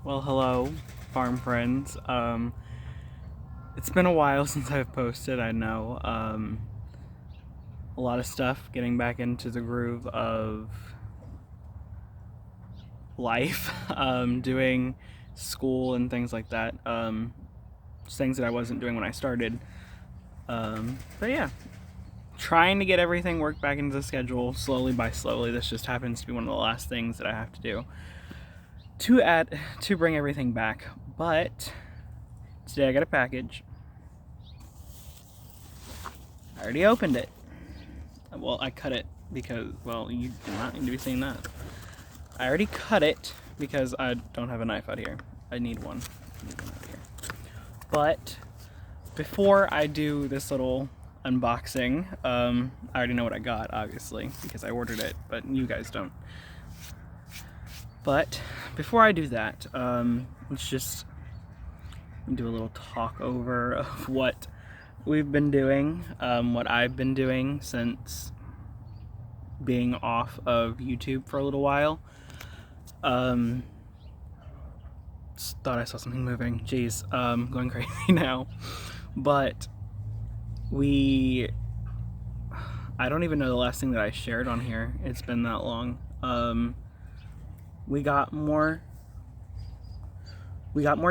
Well, hello, farm friends. It's been a while since I've posted, I know. A lot of stuff, getting back into the groove of life, doing school and things like that. Just things that I wasn't doing when I started. But yeah, trying to get everything worked back into the schedule slowly by slowly. This just happens to be one of the last things that I have to do to bring everything back. But today I got a package. I already opened it. Well, I cut it because, well, you do not need to be seeing that. I already cut it because I don't have a knife out here. I need one. Out here. But before I do this little unboxing, I already know what I got, obviously, because I ordered it, but you guys don't. But before I do that, let's just do a little talk over of what we've been doing, what I've been doing since being off of YouTube for a little while. Thought I saw something moving. Jeez, going crazy now. But I don't even know the last thing that I shared on here. It's been that long. We got more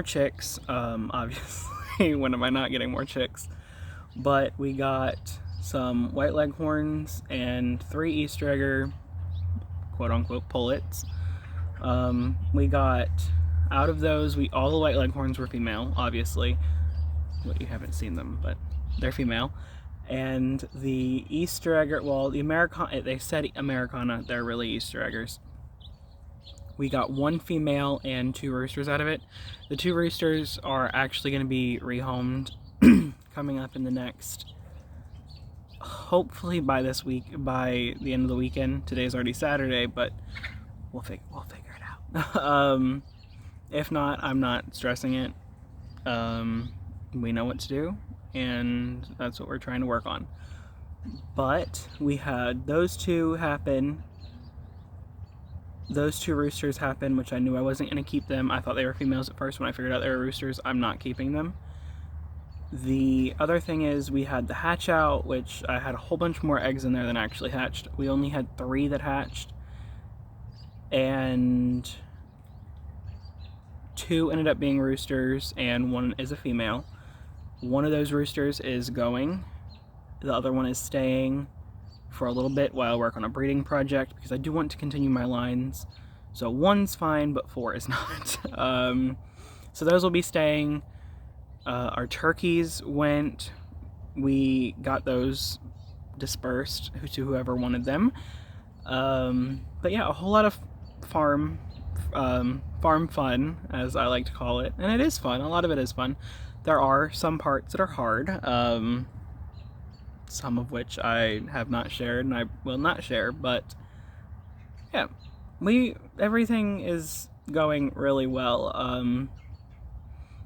chicks. Obviously, when am I not getting more chicks? But we got some white leghorns and 3 Easter egger quote-unquote pullets. We got, out of those, all the white leghorns were female, obviously. Well, you haven't seen them, but they're female. And the Easter egger, well, they said Americana, they're really Easter eggers. We got 1 female and 2 roosters out of it. The 2 roosters are actually going to be rehomed coming up in the next, hopefully by this week, by the end of the weekend. Today's already Saturday, but we'll figure it out. If not, I'm not stressing it. We know what to do, and that's what we're trying to work on. But we had those 2 happen. Those 2 roosters happen, which I knew I wasn't going to keep them. I thought they were females at first. When I figured out they were roosters, I'm not keeping them. The other thing is we had the hatch out, which I had a whole bunch more eggs in there than actually hatched. We only had 3 that hatched, and 2 ended up being roosters, and 1 is a female. One of those roosters is going. The other one is staying for a little bit while I work on a breeding project, because I do want to continue my lines. So 1's fine, but 4 is not. So those will be staying. Our turkeys we got those dispersed to whoever wanted them. But yeah, a whole lot of farm fun, as I like to call it. And it is fun. A lot of it is fun. There are some parts that are hard, some of which I have not shared and I will not share, but yeah, everything is going really well.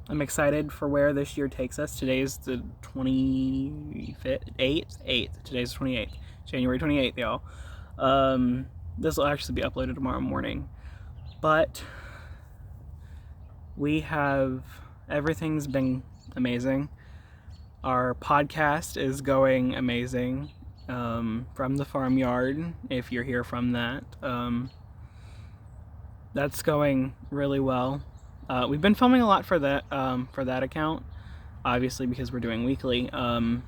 I'm excited for where this year takes us. Today's the 8th. Today's the 28th. January 28th, y'all. This will actually be uploaded tomorrow morning. But everything's been amazing. Our podcast is going amazing. From the farmyard, if you're here from that. That's going really well. We've been filming a lot for that account, obviously, because we're doing weekly, and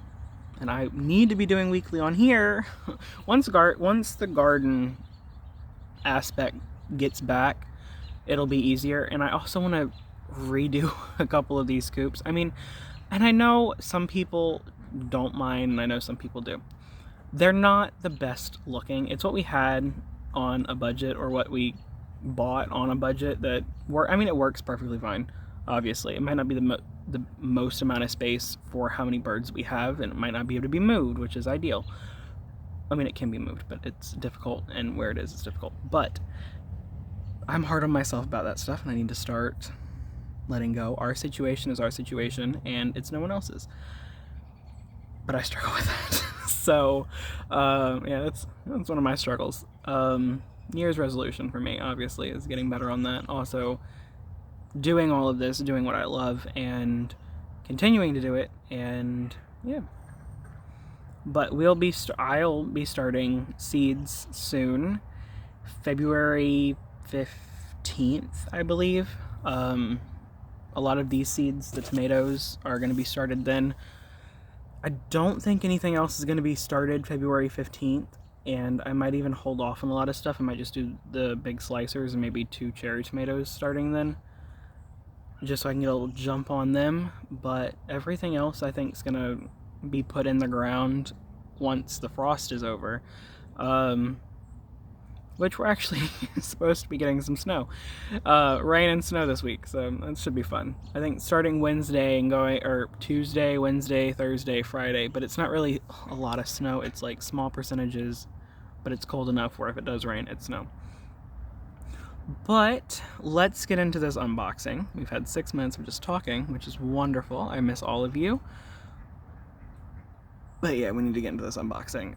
I need to be doing weekly on here. Once the garden aspect gets back, it'll be easier. And I also want to redo a couple of these coops. I mean, and I know some people don't mind, and I know some people do. They're not the best looking. It's what we had on a budget, or what we bought on a budget that it works perfectly fine. Obviously, it might not be the most amount of space for how many birds we have, and it might not be able to be moved, which is ideal. I mean, it can be moved, but it's difficult, and where it is, it's difficult. But I'm hard on myself about that stuff, and I need to start letting go. Our situation is our situation, and it's no one else's. But I struggle with that. So, yeah, that's one of my struggles. New Year's resolution for me, obviously, is getting better on that. Also, doing all of this, doing what I love, and continuing to do it, and yeah. But I'll be starting seeds soon, February 15th, I believe. A lot of these seeds, the tomatoes, are going to be started then. I don't think anything else is going to be started February 15th, and I might even hold off on a lot of stuff. I might just do the big slicers and maybe 2 cherry tomatoes starting then, just so I can get a little jump on them. But everything else I think is going to be put in the ground once the frost is over, which we're actually supposed to be getting some snow, rain and snow this week, so that should be fun. I think starting Wednesday and going, or Tuesday, Wednesday, Thursday, Friday, but it's not really a lot of snow. It's like small percentages, but it's cold enough where if it does rain, it's snow. But let's get into this unboxing. We've had 6 minutes of just talking, which is wonderful. I miss all of you. But yeah, we need to get into this unboxing.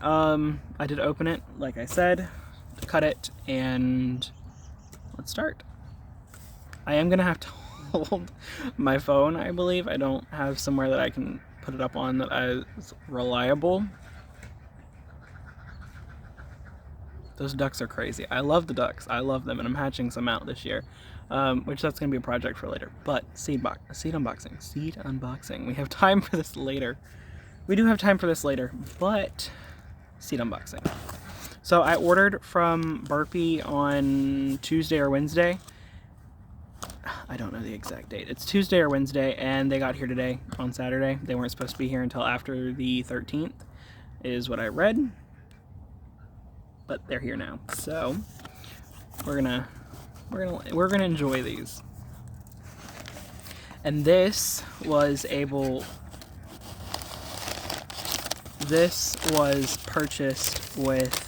I did open it, like I said, cut it, and let's start. I am gonna have to hold my phone, I believe. I don't have somewhere that I can put it up on that is reliable. Those ducks are crazy. I love the ducks. I love them, and I'm hatching some out this year, which that's gonna be a project for later. But seed unboxing. We have time for this later. We do have time for this later, but seed unboxing. So I ordered from Burpee on Tuesday or Wednesday. I don't know the exact date. It's Tuesday or Wednesday, and they got here today on Saturday. They weren't supposed to be here until after the 13th, is what I read. But they're here now. So we're gonna enjoy these. And this was purchased with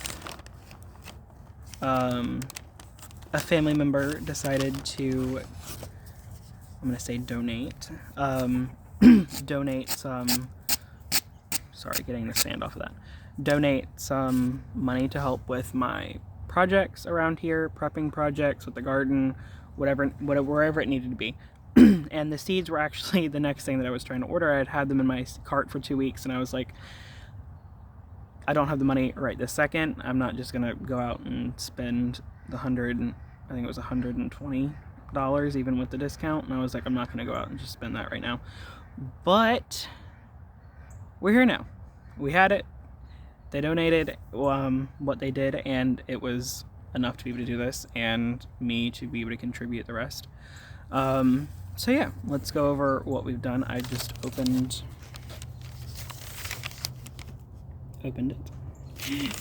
a family member decided to, I'm gonna say donate, donate some, sorry, getting the sand off of that, donate some money to help with my projects around here, prepping projects with the garden, wherever it needed to be. And the seeds were actually the next thing that I was trying to order. I had had them in my cart for 2 weeks, and I was like, I don't have the money right this second. I'm not just gonna go out and spend the I think it was $120 even with the discount. And I was like, I'm not gonna go out and just spend that right now. But we're here now. We had it. They donated what they did, and it was enough to be able to do this, and me to be able to contribute the rest. So yeah, let's go over what we've done. I just opened it,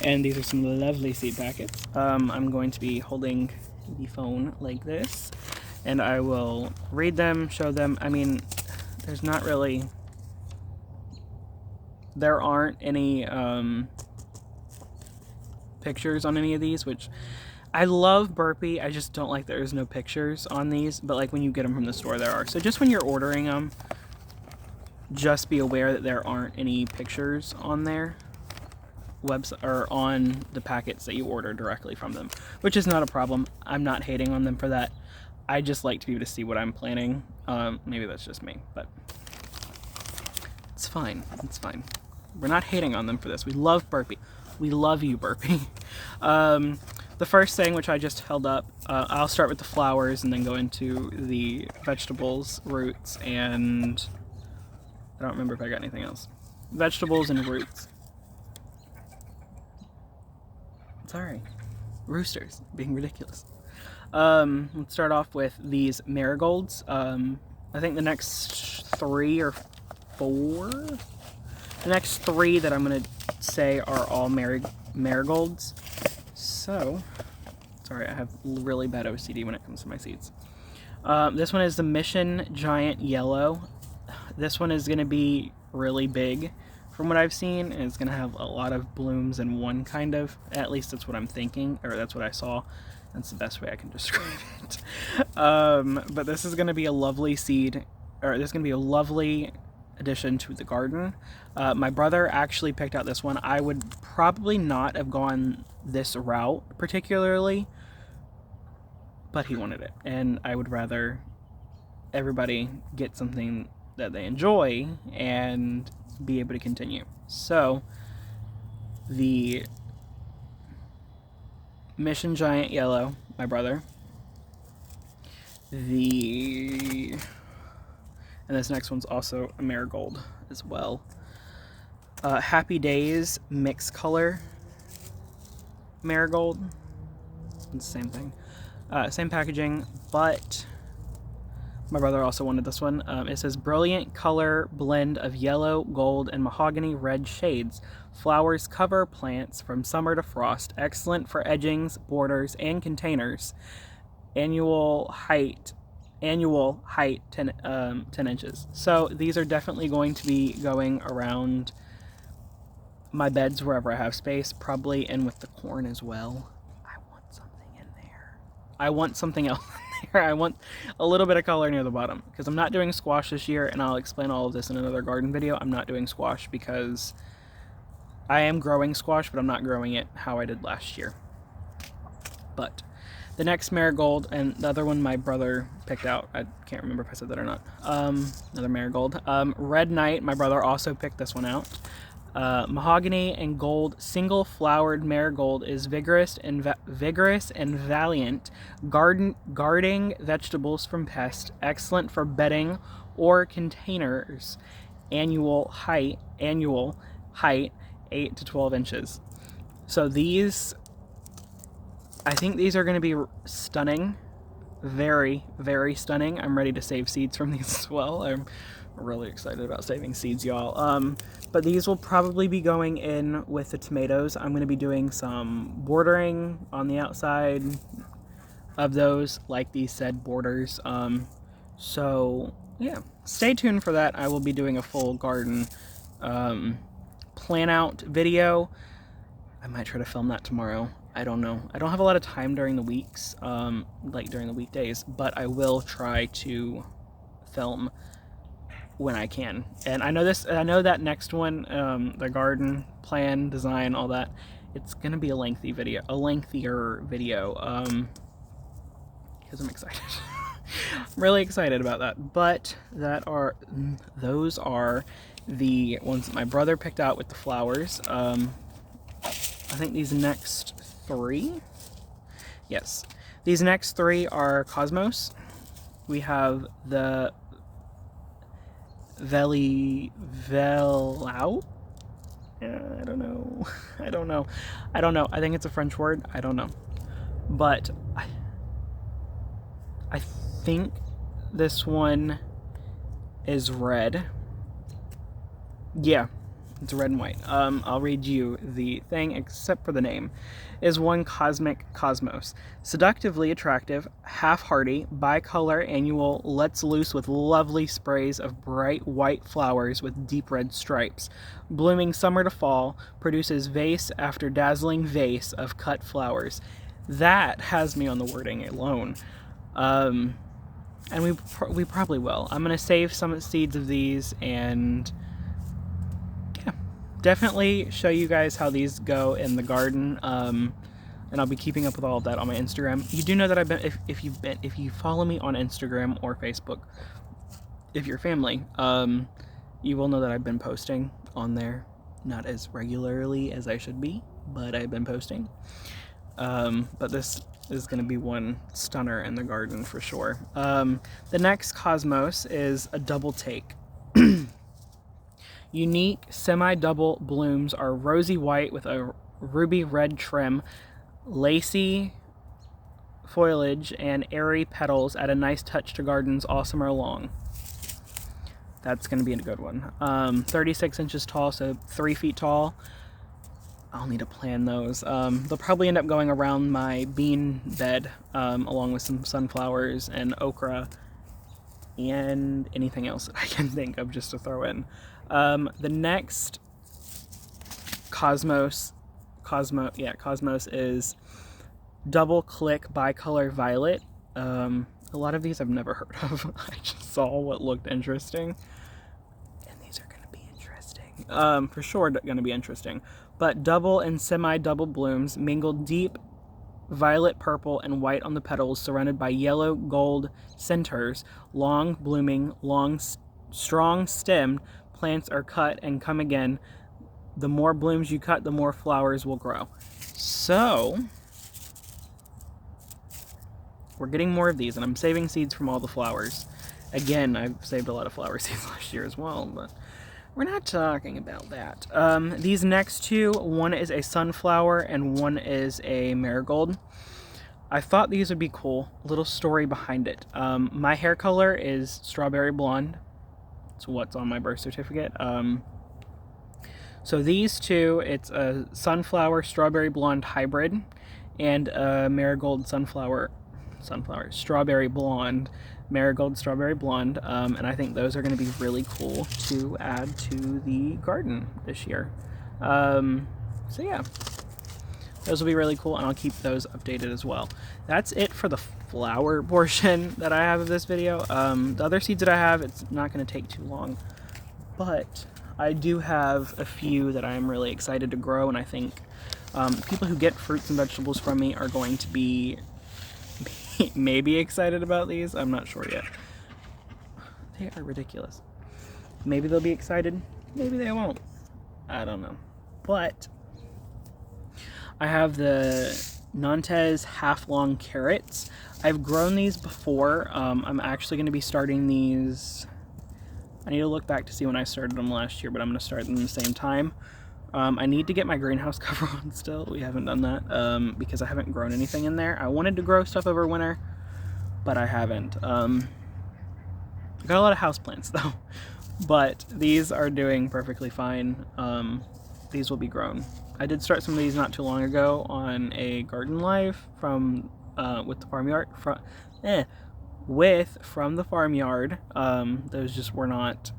and these are some lovely seed packets. I'm going to be holding the phone like this, and I will read them, show them. I mean, there aren't any pictures on any of these, which I love Burpee. I just don't like there's no pictures on these, but like when you get them from the store, there are. So just when you're ordering them, just be aware that there aren't any pictures on their website or on the packets that you order directly from them, which is not a problem. I'm not hating on them for that. I just like to be able to see what I'm planning. Maybe that's just me, but it's fine. It's fine. We're not hating on them for this. We love Burpee. We love you, Burpee. The first thing, which I just held up, I'll start with the flowers and then go into the vegetables, roots, and I don't remember if I got anything else. Vegetables and roots. Sorry. Roosters being ridiculous. Let's start off with these marigolds. I think the next 3 or 4, the next 3 that I'm going to say are all marigolds. So, sorry, I have really bad OCD when it comes to my seeds. This one is the Mission Giant Yellow. This one is going to be really big from what I've seen, and it's going to have a lot of blooms in one kind of, at least that's what I'm thinking, or that's what I saw. That's the best way I can describe it. But this is going to be a lovely seed, or this is going to be a lovely addition to the garden. My brother actually picked out this one. I would probably not have gone this route particularly, but he wanted it, and I would rather everybody get something that they enjoy and be able to continue. So the Mission Giant Yellow, my brother, and this next one's also a marigold as well. Happy Days mixed color marigold. It's the same thing. Same packaging, but my brother also wanted this one. It says brilliant color blend of yellow, gold, and mahogany red shades. Flowers cover plants from summer to frost. Excellent for edgings, borders, and containers. Annual height 10 inches. So these are definitely going to be going around my beds wherever I have space, probably in with the corn as well. I want something in there. I want something else in there. I want a little bit of color near the bottom, because I'm not doing squash this year, and I'll explain all of this in another garden video. I'm not doing squash because I am growing squash, but I'm not growing it how I did last year. But the next marigold, and the other one my brother picked out, I can't remember if I said that or not, another marigold. Red Knight, my brother also picked this one out. Mahogany and gold single flowered marigold is vigorous and valiant, guarding vegetables from pests, excellent for bedding or containers. Annual height 8 to 12 inches. So these, I think these are going to be stunning. Very, very stunning. I'm ready to save seeds from these as well. I'm really excited about saving seeds, y'all. But these will probably be going in with the tomatoes. I'm going to be doing some bordering on the outside of those, like these said borders. So yeah, stay tuned for that. I will be doing a full garden plan out video. I might try to film that tomorrow. I don't know. I don't have a lot of time during the weeks, like during the weekdays, but I will try to film when I can. And I know that next one, the garden plan, design, all that, it's gonna be a lengthier video, because I'm excited. I'm really excited about that. But those are the ones that my brother picked out with the flowers. I think these next three, yes, these next three are Cosmos. We have the Velau. I don't know. I think it's a French word. I don't know. But I think this one is red. Yeah, it's red and white. I'll read you the thing, except for the name. Is one cosmic cosmos. Seductively attractive, half-hardy, bicolor annual, lets loose with lovely sprays of bright white flowers with deep red stripes. Blooming summer to fall, produces vase after dazzling vase of cut flowers. That has me on the wording alone. And we probably will. I'm going to save some seeds of these and definitely show you guys how these go in the garden, and I'll be keeping up with all of that on my Instagram. You do know that I've been, if you follow me on Instagram or Facebook, if you're family, you will know that I've been posting on there, not as regularly as I should be, but I've been posting. But this is going to be one stunner in the garden for sure. The next Cosmos is a double take. Unique semi-double blooms are rosy white with a ruby red trim, lacy foliage, and airy petals add a nice touch to gardens all summer long. That's going to be a good one. 36 inches tall, so 3 feet tall. I'll need to plan those. They'll probably end up going around my bean bed, along with some sunflowers and okra and anything else that I can think of just to throw in. The next Cosmos is double click bicolor violet. A lot of these I've never heard of. I just saw what looked interesting, and these are going to be interesting. For sure going to be interesting. But double and semi-double blooms mingle deep violet, purple, and white on the petals, surrounded by yellow gold centers. Long blooming, strong stemmed plants are cut and come again. The more blooms you cut, the more flowers will grow. So we're getting more of these, and I'm saving seeds from all the flowers. Again, I've saved a lot of flower seeds last year as well, but we're not talking about that. These next two, one is a sunflower and one is a marigold. I thought these would be cool. A little story behind it. My hair color is strawberry blonde. It's what's on my birth certificate. So these two, it's a sunflower strawberry blonde hybrid and a marigold sunflower strawberry blonde, marigold strawberry blonde, and I think those are going to be really cool to add to the garden this year. So yeah, those will be really cool, and I'll keep those updated as well. That's it for the flower portion that I have of this video. The other seeds that I have, it's not going to take too long, but I do have a few that I'm really excited to grow, and I think people who get fruits and vegetables from me are going to be maybe excited about these. I'm not sure yet. They are ridiculous. Maybe they'll be excited, maybe they won't. I don't know. But I have the Nantes half-long carrots. I've grown these before. I'm actually going to be starting these. I need to look back to see when I started them last year, but I'm going to start them at the same time. I need to get my greenhouse cover on still. We haven't done that because I haven't grown anything in there. I wanted to grow stuff over winter, but I haven't. I got a lot of houseplants though, but these are doing perfectly fine. These will be grown. I did start some of these not too long ago on a garden live from with the farmyard from the farmyard. Those just were not.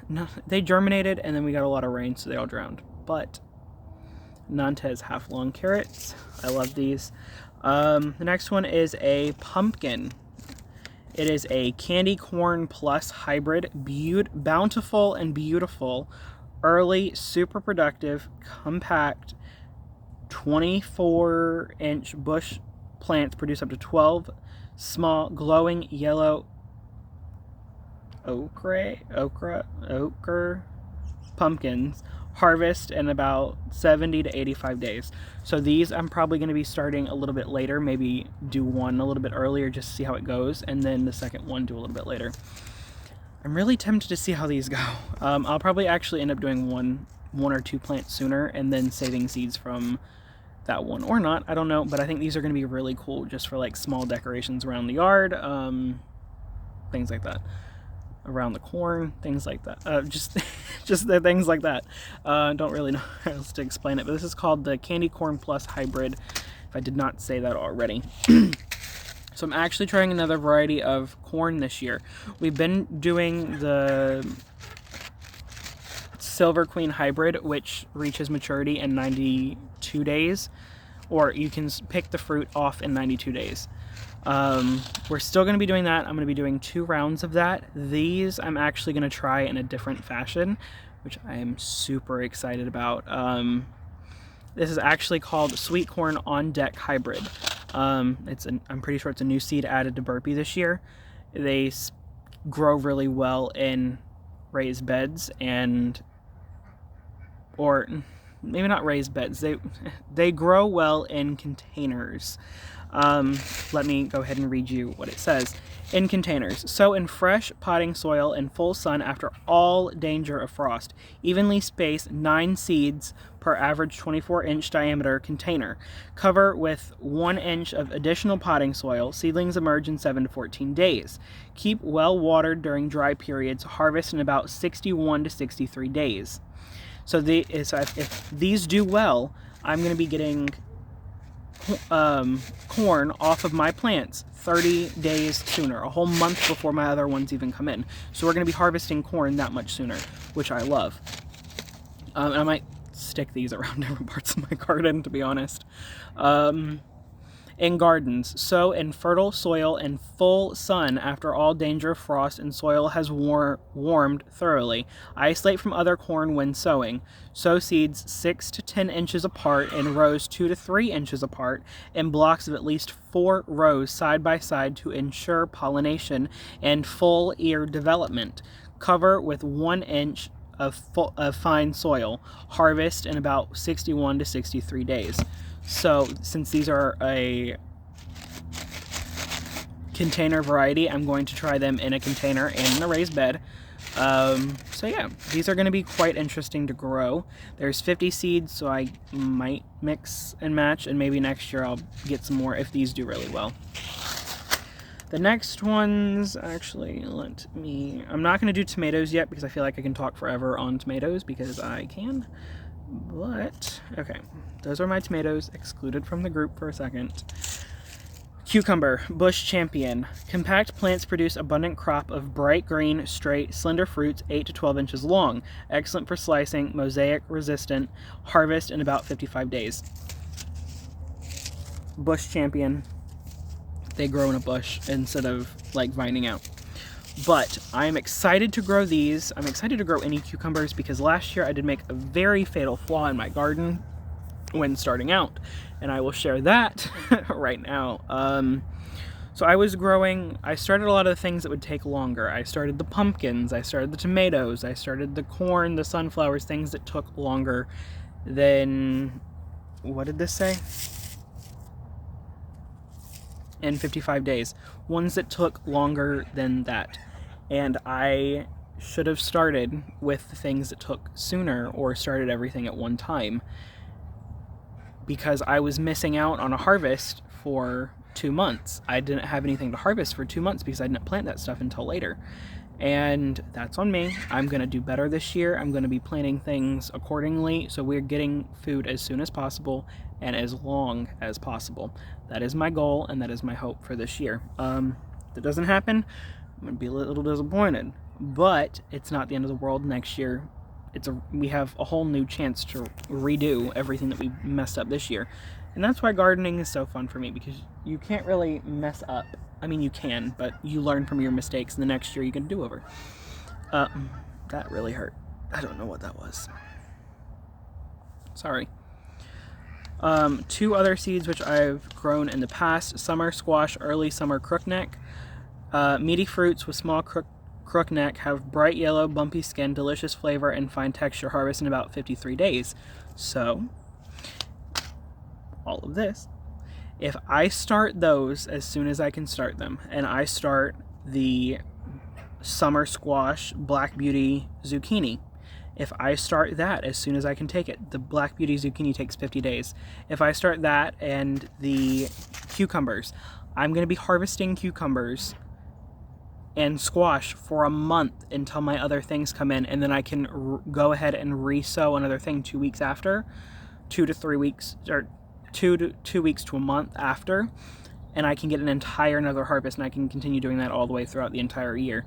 No, they germinated and then we got a lot of rain, so they all drowned. But Nantes half-long carrots, I love these. The next one is a pumpkin. It is a candy corn plus hybrid, bountiful and beautiful, early, super productive, compact, 24-inch bush plants produce up to 12 small, glowing yellow ochre pumpkins, harvest in about 70 to 85 days. So these I'm probably going to be starting a little bit later, maybe do one a little bit earlier just to see how it goes, and then the second one do a little bit later. I'm really tempted to see how these go. I'll probably actually end up doing one or two plants sooner and then saving seeds from that one, or not, I don't know, but I think these are going to be really cool just for like small decorations around the yard, things like that. Around the corn, things like that. Just the things like that. Don't really know how else to explain it, but this is called the Candy Corn Plus Hybrid, if I did not say that already. So I'm actually trying another variety of corn this year. We've been doing the Silver Queen Hybrid, which reaches maturity in 92 days, or you can pick the fruit off in 92 days. We're still going to be doing that. I'm going to be doing 2 rounds of that. These I'm actually going to try in a different fashion, which I am super excited about. This is actually called Sweet Corn On Deck Hybrid. I'm pretty sure it's a new seed added to Burpee this year. They grow really well in raised beds or maybe not raised beds. They grow well in containers. Let me go ahead and read you what it says. In containers. Sow in fresh potting soil in full sun after all danger of frost. Evenly space 9 seeds per average 24-inch diameter container. Cover with 1 inch of additional potting soil. Seedlings emerge in 7 to 14 days. Keep well watered during dry periods. Harvest in about 61 to 63 days. So if these do well, I'm going to be getting corn off of my plants 30 days sooner, a whole month before my other ones even come in. So we're going to be harvesting corn that much sooner, which I love. And I might stick these around different parts of my garden, to be honest. In gardens, sow in fertile soil in full sun after all danger of frost and soil has warmed thoroughly. Isolate from other corn when sowing. Sow seeds 6 to 10 inches apart in rows 2 to 3 inches apart in blocks of at least 4 rows side by side to ensure pollination and full ear development. Cover with 1 inch of fine soil. Harvest in about 61 to 63 days. So since these are a container variety, I'm going to try them in a container and in a raised bed. So yeah, these are going to be quite interesting to grow. There's 50 seeds, so I might mix and match, and maybe next year I'll get some more if these do really well. The next ones, actually, I'm not going to do tomatoes yet because I feel like I can talk forever on tomatoes because I can. But, okay, those are my tomatoes, excluded from the group for a second. Cucumber, Bush Champion. Compact plants produce abundant crop of bright green, straight, slender fruits 8 to 12 inches long. Excellent for slicing, mosaic resistant. Harvest in about 55 days. Bush Champion. They grow in a bush instead of like vining out. But I'm excited to grow these. I'm excited to grow any cucumbers because last year I did make a very fatal flaw in my garden when starting out, and I will share that right now. So I started a lot of the things that would take longer. I started the pumpkins, I started the tomatoes, I started the corn, the sunflowers, things that took longer than, what did this say? In 55 days. Ones that took longer than that. And I should have started with the things that took sooner or started everything at one time because I was missing out on a harvest for 2 months. I didn't have anything to harvest for 2 months because I didn't plant that stuff until later. And that's on me. I'm going to do better this year. I'm going to be planting things accordingly so we're getting food as soon as possible and as long as possible. That is my goal and that is my hope for this year. If that doesn't happen, I'm going to be a little disappointed. But it's not the end of the world. Next year, we have a whole new chance to redo everything that we messed up this year. And that's why gardening is so fun for me, because you can't really mess up. I mean, you can, but you learn from your mistakes, and the next year you can do over. That really hurt. I don't know what that was. Sorry. 2 other seeds which I've grown in the past: summer squash, early summer crookneck. Meaty fruits with small crookneck, have bright yellow, bumpy skin, delicious flavor, and fine texture. Harvest in about 53 days. So, all of this. If I start those as soon as I can start them, and I start the summer squash Black Beauty zucchini, if I start that as soon as I can take it, the Black Beauty zucchini takes 50 days. If I start that and the cucumbers, I'm going to be harvesting cucumbers and squash for a month until my other things come in, and then I can go ahead and re-sow another thing 2 weeks after, 2 to 3 weeks, or 2 weeks to a month after, and I can get an entire another harvest, and I can continue doing that all the way throughout the entire year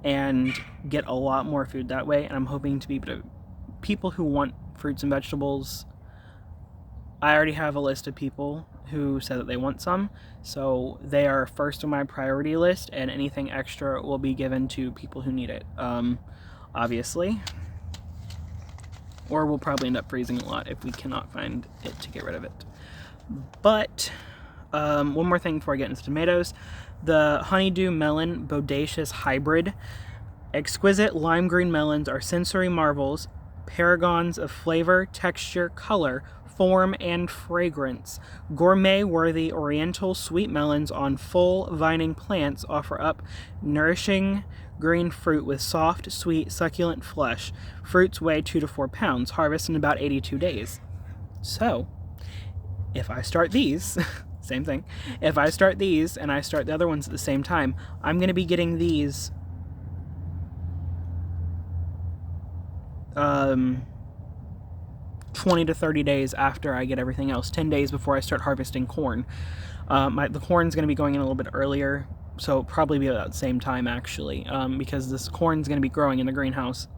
and get a lot more food that way. And I'm hoping to be able to, people who want fruits and vegetables, I already have a list of people who said that they want some, so they are first on my priority list, and anything extra will be given to people who need it, obviously. Or we'll probably end up freezing a lot if we cannot find it to get rid of it. But one more thing before I get into tomatoes. The Honeydew Melon Bodacious Hybrid. Exquisite lime green melons are sensory marvels, paragons of flavor, texture, color, form, and fragrance. Gourmet-worthy oriental sweet melons on full vining plants offer up nourishing green fruit with soft, sweet, succulent flesh. Fruits weigh 2 to 4 pounds. Harvest in about 82 days. So, if I start these, same thing, if I start these and I start the other ones at the same time, I'm going to be getting these 20 to 30 days after I get everything else, 10 days before I start harvesting corn. The corn's going to be going in a little bit earlier, so it'll probably be about the same time actually, because this corn's going to be growing in the greenhouse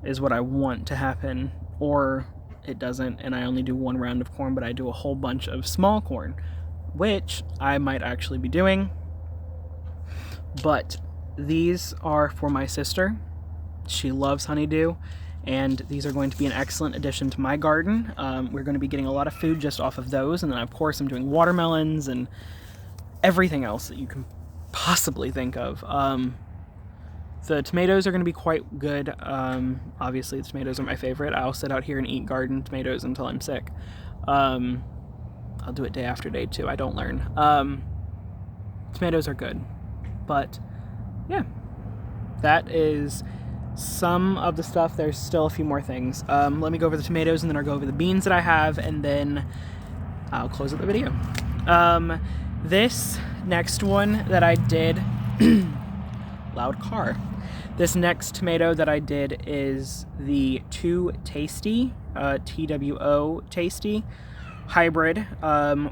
is what I want to happen, or it doesn't, and I only do 1 round of corn, but I do a whole bunch of small corn, which I might actually be doing. But these are for my sister. She loves honeydew, and these are going to be an excellent addition to my garden. We're going to be getting a lot of food just off of those, and then of course I'm doing watermelons and everything else that you can possibly think of. The tomatoes are going to be quite good. Obviously, the tomatoes are my favorite. I'll sit out here and eat garden tomatoes until I'm sick. I'll do it day after day too. I don't learn. Tomatoes are good. But yeah, that is some of the stuff. There's still a few more things. Let me go over the tomatoes, and then I'll go over the beans that I have, and then I'll close out the video. This next one that I did, loud car. This next tomato that I did is the Two Tasty, TWO Tasty hybrid,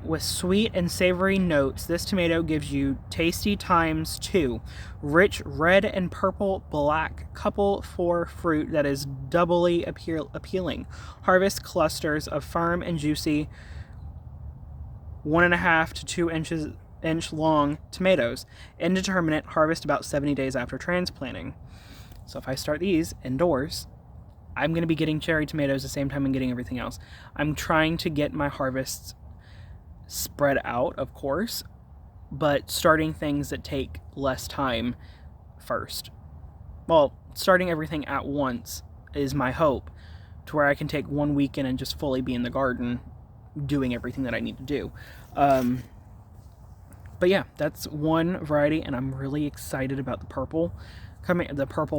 with sweet and savory notes. This tomato gives you tasty times 2, rich red and purple black couple for fruit that is doubly appealing. Harvest clusters of firm and juicy 1.5 to 2 inch long tomatoes. Indeterminate, harvest about 70 days after transplanting. So if I start these indoors, I'm going to be getting cherry tomatoes the same time I'm getting everything else. I'm trying to get my harvests spread out, of course, but starting things that take less time first. Well, starting everything at once is my hope, to where I can take one weekend and just fully be in the garden doing everything that I need to do. But yeah, that's one variety, and I'm really excited about the purple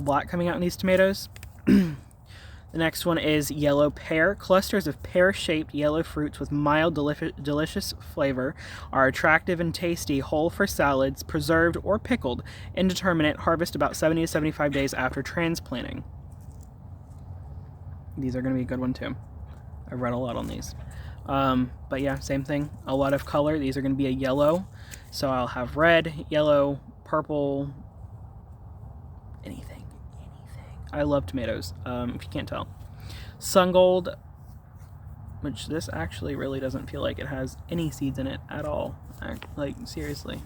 black coming out in these tomatoes. The next one is yellow pear. Clusters of pear-shaped yellow fruits with mild, delicious flavor are attractive and tasty, whole for salads, preserved or pickled. Indeterminate, harvest about 70 to 75 days after transplanting. These are going to be a good one too. I've read a lot on these. But yeah, same thing. A lot of color. These are going to be a yellow. So I'll have red, yellow, purple, anything. I love tomatoes, if you can't tell. Sungold, which this actually really doesn't feel like it has any seeds in it at all. Like, seriously.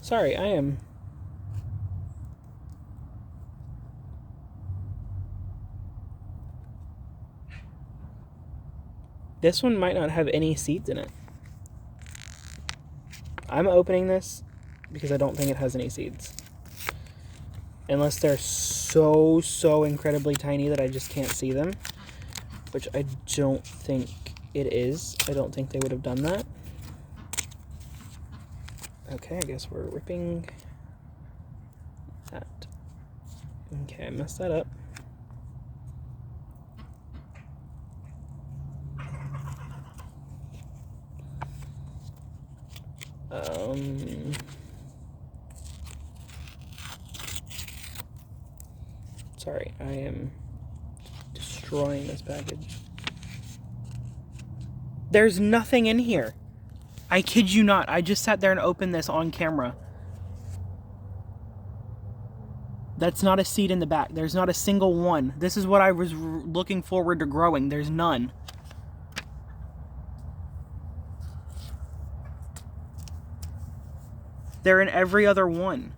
Sorry, I am... This one might not have any seeds in it. I'm opening this because I don't think it has any seeds. Unless they're so incredibly tiny that I just can't see them. Which I don't think it is. I don't think they would have done that. Okay, I guess we're ripping that. Okay, I messed that up. Sorry, I am destroying this package. There's nothing in here. I kid you not. I just sat there and opened this on camera. That's not a seed in the back. There's not a single one. This is what I was looking forward to growing. There's none. They're in every other one.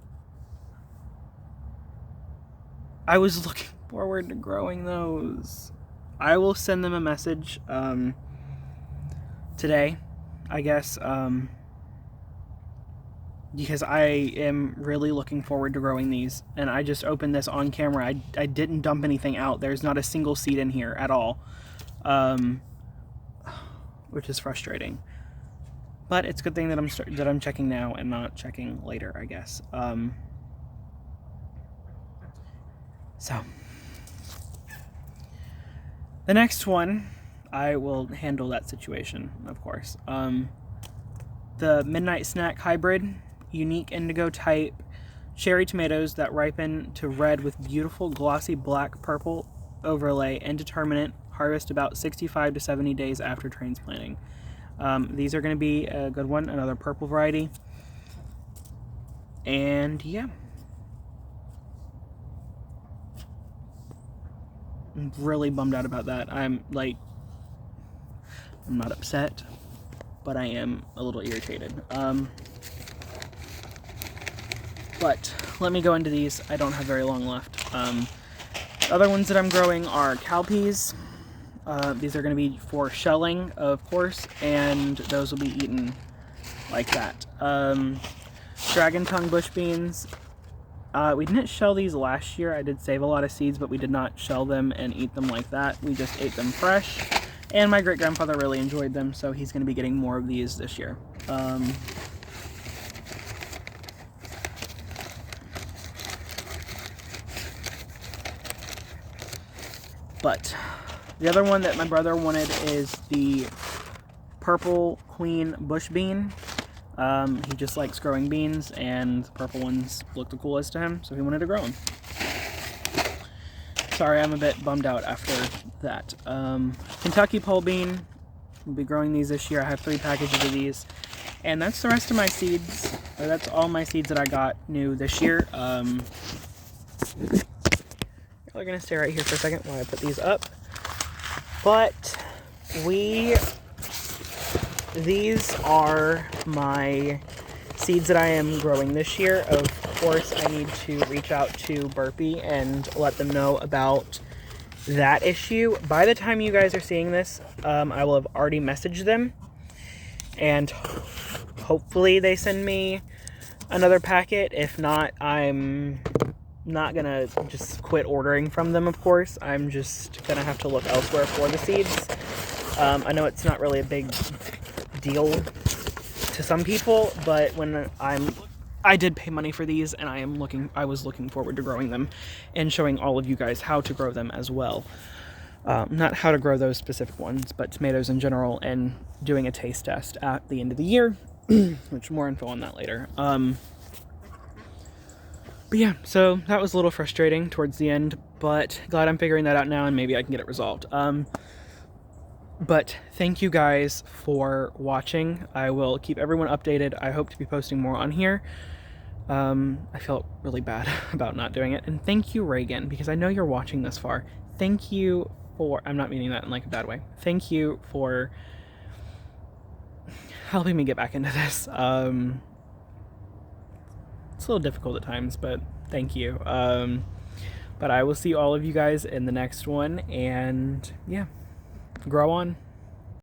I was looking forward to growing those. I will send them a message today, I guess, because I am really looking forward to growing these. And I just opened this on camera. I didn't dump anything out. There's not a single seed in here at all, which is frustrating. But it's a good thing that I'm checking now and not checking later, I guess. So, the next one, I will handle that situation, of course. The Midnight Snack Hybrid, unique indigo type cherry tomatoes that ripen to red with beautiful glossy black-purple overlay, indeterminate, harvest about 65 to 70 days after transplanting. These are going to be a good one, another purple variety. And yeah. I'm really bummed out about that. I'm not upset, but I am a little irritated. But let me go into these. I don't have very long left. Other ones that I'm growing are cowpeas. These are going to be for shelling, of course, and those will be eaten like that. Dragon tongue bush beans. We didn't shell these last year. I did save a lot of seeds, but we did not shell them and eat them like that. We just ate them fresh. And my great-grandfather really enjoyed them, so he's going to be getting more of these this year. But the other one that my brother wanted is the purple queen bush bean. He just likes growing beans, and the purple ones look the coolest to him, so he wanted to grow them. Sorry, I'm a bit bummed out after that. Kentucky pole bean. We'll be growing these this year. I have 3 packages of these. And that's the rest of my seeds. Or that's all my seeds that I got new this year. Y'all are going to stay right here for a second while I put these up. But these are my seeds that I am growing this year. Of course, I need to reach out to Burpee and let them know about that issue. By the time you guys are seeing this, I will have already messaged them, and hopefully they send me another packet. If not, I'm not gonna just quit ordering from them, of course. I'm just gonna have to look elsewhere for the seeds. I know it's not really a big deal to some people, but when I did pay money for these, and I was looking forward to growing them and showing all of you guys how to grow them as well. Not how to grow those specific ones, but tomatoes in general, and doing a taste test at the end of the year, which more info on that later. But yeah, so that was a little frustrating towards the end, but glad I'm figuring that out now, and maybe I can get it resolved. But thank you guys for watching. I will keep everyone updated. I hope to be posting more on here. I felt really bad about not doing it. And thank you, Reagan, because I know you're watching this far. Thank you for, I'm not meaning that in like a bad way. Thank you for helping me get back into this. It's a little difficult at times, but thank you. But I will see all of you guys in the next one, and yeah, grow on.